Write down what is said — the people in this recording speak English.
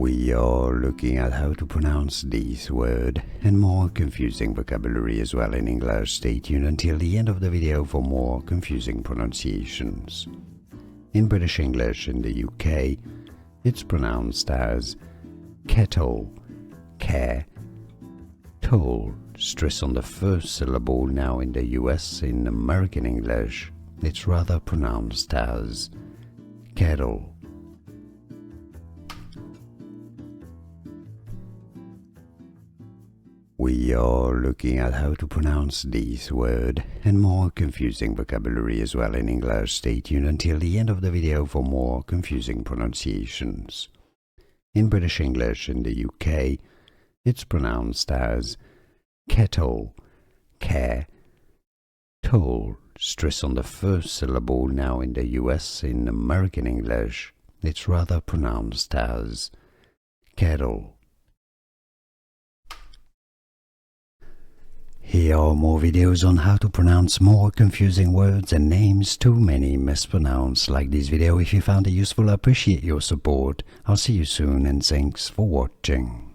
We are looking at how to pronounce this word and more confusing vocabulary as well in English. Stay tuned until the end of the video for more confusing pronunciations. In British English in the UK, it's pronounced as kettle, care, toll, stress on the first syllable. Now in the US, in American English, it's rather pronounced as kettle. We are looking at how to pronounce this word and more confusing vocabulary as well in English. Stay tuned until the end of the video for more confusing pronunciations. In British English in the UK, it's pronounced as kettle, care, toll, stress on the first syllable. Now in the US, in American English, it's rather pronounced as kettle. Here are more videos on how to pronounce more confusing words and names too many mispronounced. Like this video if you found it useful. I appreciate your support. I'll see you soon and thanks for watching.